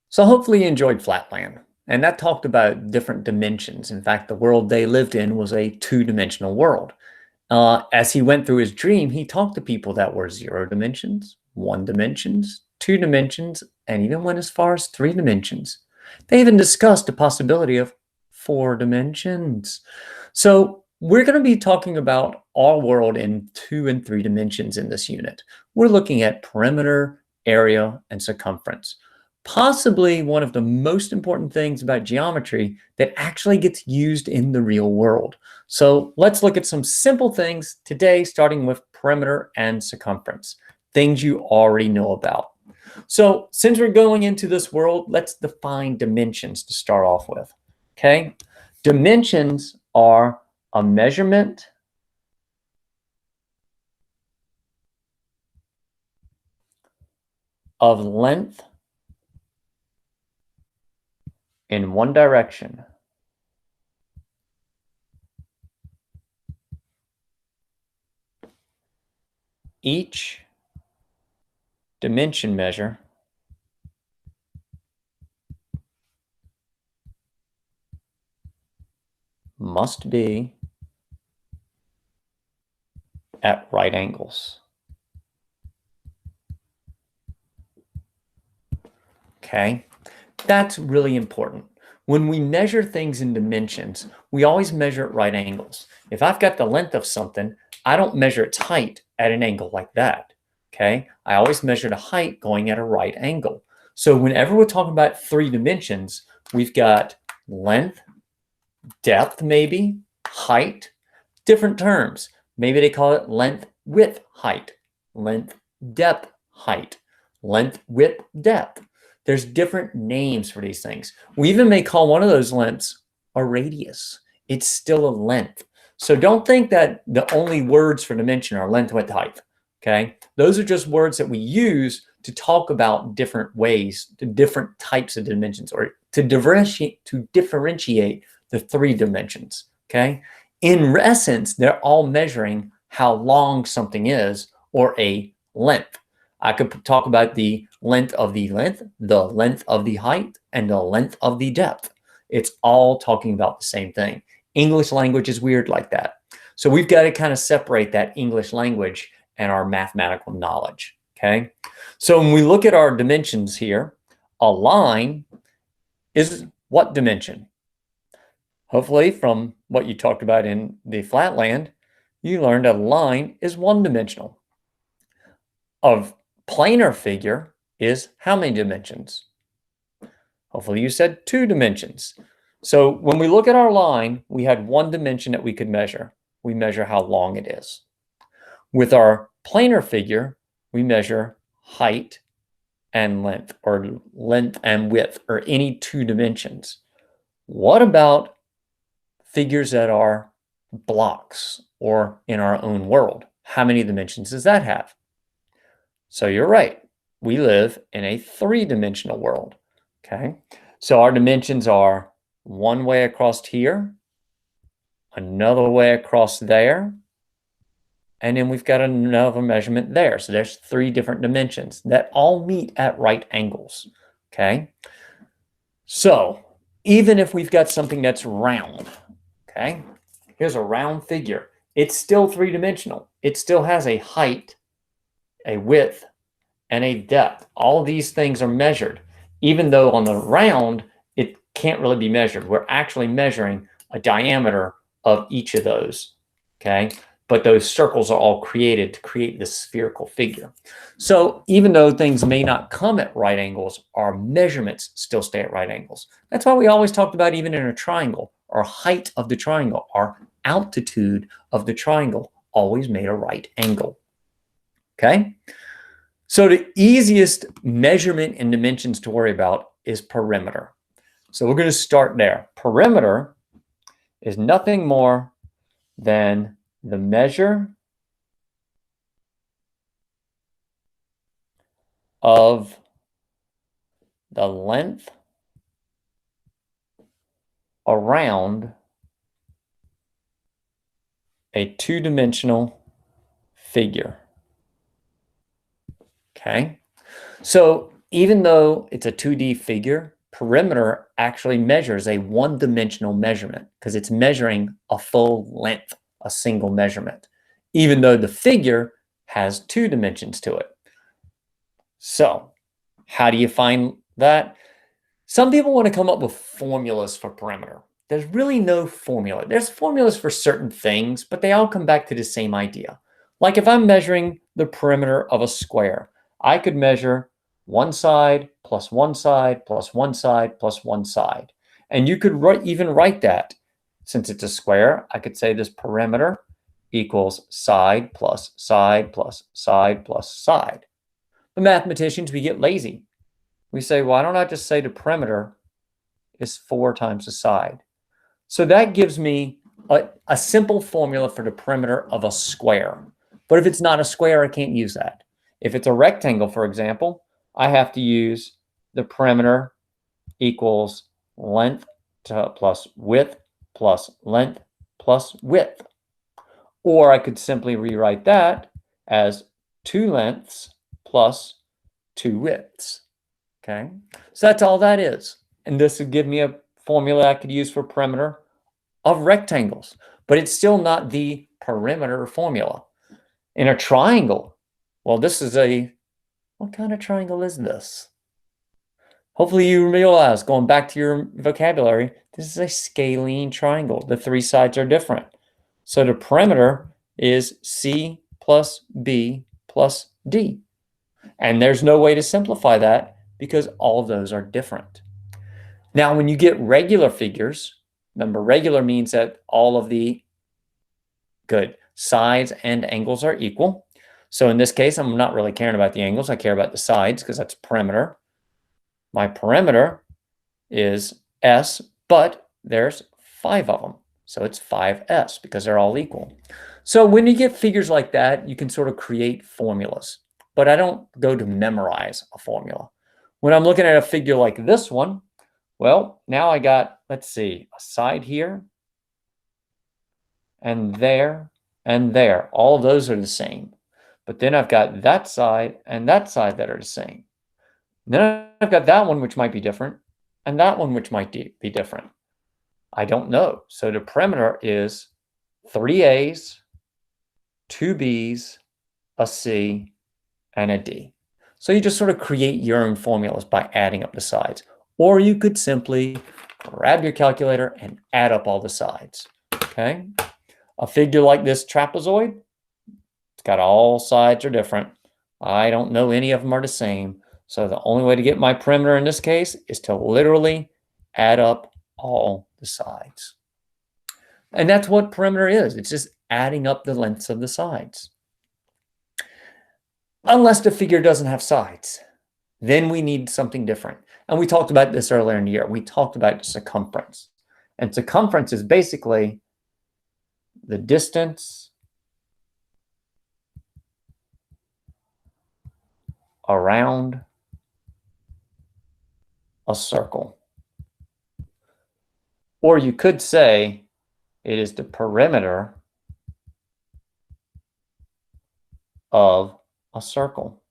So hopefully you enjoyed Flatland. And that talked about different dimensions. In fact, the world they lived in was a two-dimensional world. As he went through his dream, he talked to people that were 0 dimensions, 1 dimensions, 2 dimensions, and even went as far as 3 dimensions. They even discussed the possibility of 4 dimensions. So we're going to be talking about our world in 2 and 3 dimensions in this unit. We're looking at perimeter, area, and circumference. Possibly one of the most important things about geometry that actually gets used in the real world. So let's look at some simple things today, starting with perimeter and circumference, things you already know about. So since we're going into this world, let's define dimensions to start off with, okay? Dimensions are a measurement of length in one direction. Each dimension measure must be at right angles. Okay, that's really important. When we measure things in dimensions, we always measure at right angles. If I've got the length of something, I don't measure its height at an angle like that. Okay, I always measure the height going at a right angle. So whenever we're talking about 3 dimensions, we've got length, depth, maybe height, different terms. Maybe they call it length, width, height, length, depth, height, length, width, depth. There's different names for these things. We even may call one of those lengths a radius. It's still a length. So don't think that the only words for dimension are length, width, height. Okay, those are just words that we use to talk about different ways, to different types of dimensions, or to differentiate the 3 dimensions. Okay, in essence, they're all measuring how long something is, or a length. I could talk about the length of the height, and the length of the depth. It's all talking about the same thing. English language is weird like that. So we've got to kind of separate that English language and our mathematical knowledge, okay? So when we look at our dimensions here, a line is what dimension? Hopefully from what you talked about in the flatland, you learned a line is 1-dimensional. A planar figure is how many dimensions? Hopefully you said 2 dimensions. So when we look at our line, we had 1 dimension that we could measure. We measure how long it is. With our planar figure, we measure height and length, or length and width, or any 2 dimensions. What about figures that are blocks, or in our own world? How many dimensions does that have? So you're right. We live in a 3-dimensional world. Okay. So our dimensions are one way across here, another way across there, and then we've got another measurement there. So there's 3 different dimensions that all meet at right angles. Okay. So even if we've got something that's round, okay, here's a round figure. It's still 3-dimensional. It still has a height, a width, and a depth. All these things are measured, even though on the round, it can't really be measured. We're actually measuring a diameter of each of those, okay? But those circles are all created to create this spherical figure. So even though things may not come at right angles, our measurements still stay at right angles. That's why we always talked about, even in a triangle, our height of the triangle, our altitude of the triangle always made a right angle, okay? So the easiest measurement and dimensions to worry about is perimeter. So we're going to start there. Perimeter is nothing more than the measure of the length around a 2-dimensional figure. Okay, so Even though it's a 2D figure, perimeter actually measures a one-dimensional measurement because it's measuring a full length, a single measurement, even though the figure has 2 dimensions to it. So how do you find that? Some people want to come up with formulas for perimeter. There's really no formula. There's formulas for certain things, but they all come back to the same idea. Like if I'm measuring the perimeter of a square, I could measure one side plus one side plus one side plus one side. And you could even write that. Since it's a square, I could say this perimeter equals side plus side plus side plus side. The mathematicians, we get lazy. We say, why don't I just say the perimeter is 4 times the side? So that gives me a simple formula for the perimeter of a square. But if it's not a square, I can't use that. If it's a rectangle, for example, I have to use the perimeter equals length plus width plus length plus width. Or I could simply rewrite that as 2 lengths plus 2 widths. Okay, so that's all that is. And this would give me a formula I could use for perimeter of rectangles, but it's still not the perimeter formula. In a triangle, well, this is what kind of triangle is this? Hopefully you realize, going back to your vocabulary, this is a scalene triangle. The 3 sides are different. So the perimeter is C plus B plus D. And there's no way to simplify that because all of those are different. Now, when you get regular figures, remember, regular means that all of the sides and angles are equal. So in this case, I'm not really caring about the angles. I care about the sides because that's perimeter. My perimeter is S, but there's 5 of them. So it's 5S because they're all equal. So when you get figures like that, you can sort of create formulas. But I don't go to memorize a formula. When I'm looking at a figure like this one, well, now I got, let's see, a side here, and there, and there. All of those are the same. But then I've got that side and that side that are the same. And then I've got that one, which might be different, and that one, which might be different. I don't know. So the perimeter is 3 A's, 2 B's, a C, and a D. So you just sort of create your own formulas by adding up the sides. Or you could simply grab your calculator and add up all the sides. Okay? A figure like this trapezoid, it's got all sides are different. I don't know any of them are the same. So the only way to get my perimeter in this case is to literally add up all the sides. And that's what perimeter is. It's just adding up the lengths of the sides. Unless the figure doesn't have sides, then we need something different. And we talked about this earlier in the year. We talked about circumference. And circumference is basically the distance around a circle. Or you could say it is the perimeter of a circle.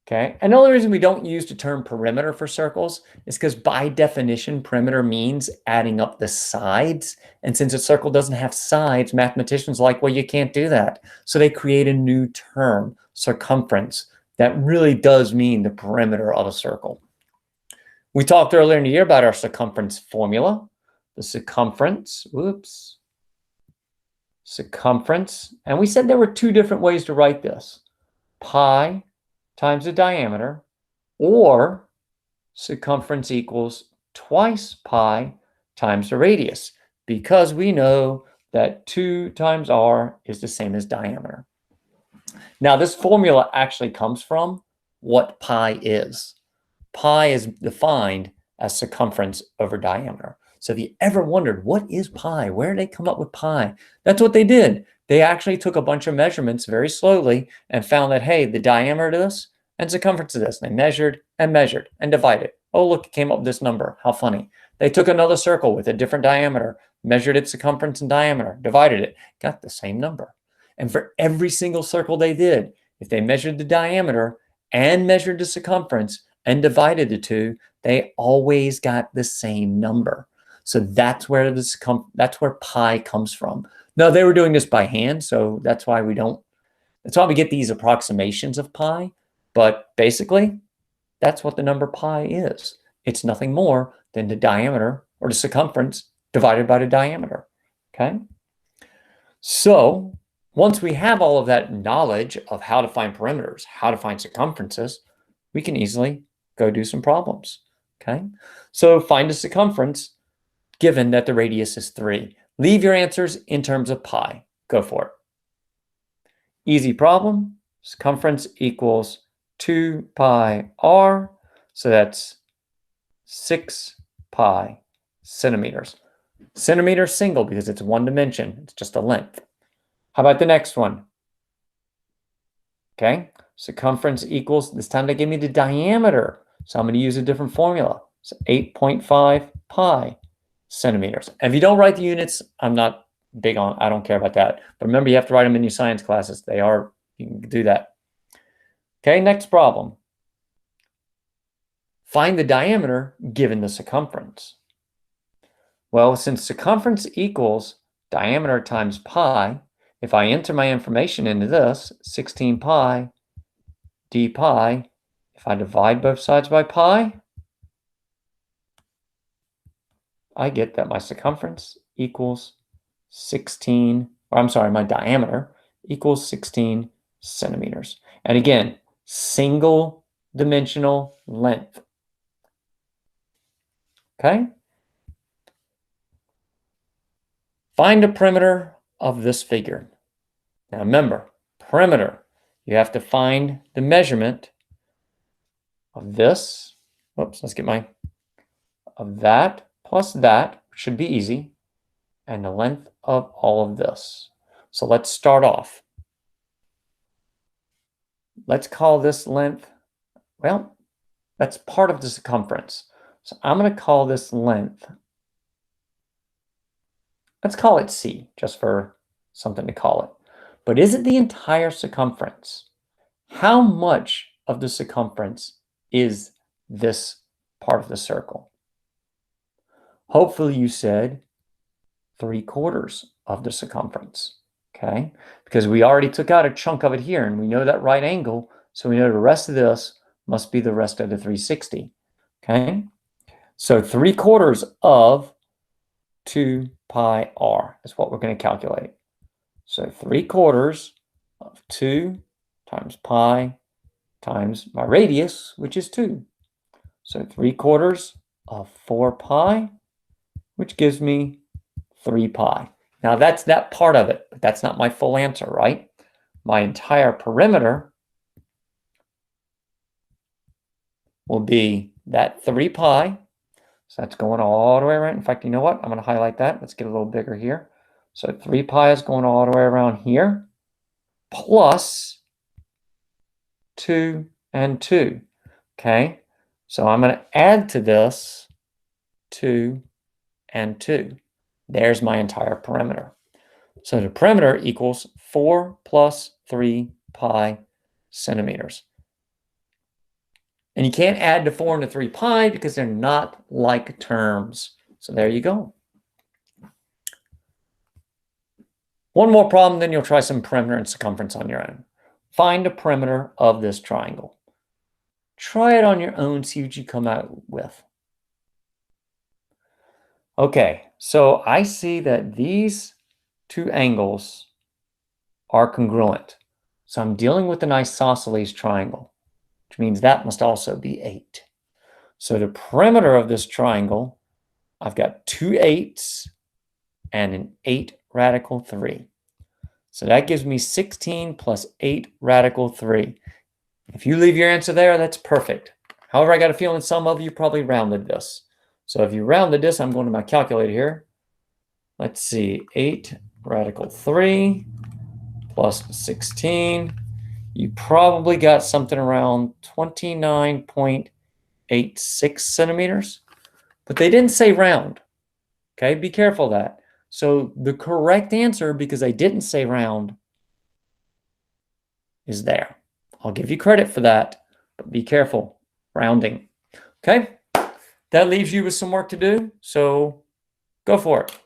Okay, another reason we don't use the term perimeter for circles is because by definition, perimeter means adding up the sides. And since a circle doesn't have sides, mathematicians are like, well, you can't do that. So they create a new term, circumference, that really does mean the perimeter of a circle. We talked earlier in the year about our circumference formula. The circumference, circumference, and we said there were 2 different ways to write this. Pi times the diameter, or circumference equals twice pi times the radius, because we know that 2 times r is the same as diameter. Now, this formula actually comes from what pi is. Pi is defined as circumference over diameter. So if you ever wondered, what is pi? Where did they come up with pi? That's what they did. They actually took a bunch of measurements very slowly and found that, hey, the diameter of this and circumference of this. And they measured and divided. Oh, look, it came up with this number. How funny. They took another circle with a different diameter, measured its circumference and diameter, divided it, got the same number. And for every single circle they did, if they measured the diameter and measured the circumference and divided the two, they always got the same number. So that's where pi comes from. No, they were doing this by hand, so that's why we get these approximations of pi. But basically, that's what the number pi is. It's nothing more than the diameter or the circumference divided by the diameter. Okay? So once we have all of that knowledge of how to find perimeters, how to find circumferences, we can easily go do some problems. Okay? So find a circumference given that the radius is 3. Leave your answers in terms of pi. Go for it. Easy problem. Circumference equals 2 pi r. So that's 6 pi centimeters. Centimeter single because it's one dimension. It's just a length. How about the next one? Okay. Circumference equals, this time they gave me the diameter. So I'm going to use a different formula. So 8.5 pi centimeters. And if you don't write the units, I'm not big on, I don't care about that. But remember, you have to write them in your science classes. You can do that. Okay, next problem. Find the diameter given the circumference. Well, since circumference equals diameter times pi, if I enter my information into this, 16 pi d pi, if I divide both sides by pi, I get that my circumference equals 16, or I'm sorry, my diameter equals 16 centimeters. And again, single dimensional length. Okay? Find the perimeter of this figure. Now remember, perimeter, you have to find the measurement of this. Whoops, of that plus that, should be easy, and the length of all of this. So let's start off. Let's call this length, well, that's part of the circumference. So I'm going to call this length, let's call it C, just for something to call it. But is it the entire circumference? How much of the circumference is this part of the circle? Hopefully you said 3/4 of the circumference, okay? Because we already took out a chunk of it here, and we know that right angle, so we know the rest of this must be the rest of the 360, okay? So 3/4 of 2 pi r is what we're going to calculate. So 3/4 of 2 times pi times my radius, which is 2. So 3/4 of 4 pi, which gives me 3 pi. Now that's that part of it, but that's not my full answer, right? My entire perimeter will be that 3 pi. So that's going all the way around. In fact, you know what? I'm going to highlight that. Let's get a little bigger here. So 3 pi is going all the way around here, plus 2 and 2. Okay? So I'm going to add to this 2 and 2. There's my entire perimeter. So the perimeter equals 4 plus 3 pi centimeters. And you can't add the 4 and the 3 pi because they're not like terms. So there you go. One more problem, then you'll try some perimeter and circumference on your own. Find the perimeter of this triangle. Try it on your own, see what you come out with. Okay, so I see that these two angles are congruent. So I'm dealing with an isosceles triangle, which means that must also be 8. So the perimeter of this triangle, I've got 2 8s and an 8 radical 3. So that gives me 16 plus 8 radical 3. If you leave your answer there, that's perfect. However, I got a feeling some of you probably rounded this. So if you rounded this, I'm going to my calculator here. Let's see, 8 radical 3 plus 16. You probably got something around 29.86 centimeters. But they didn't say round. Okay, be careful of that. So the correct answer, because I didn't say round, is there. I'll give you credit for that, but be careful, rounding. Okay, that leaves you with some work to do, so go for it.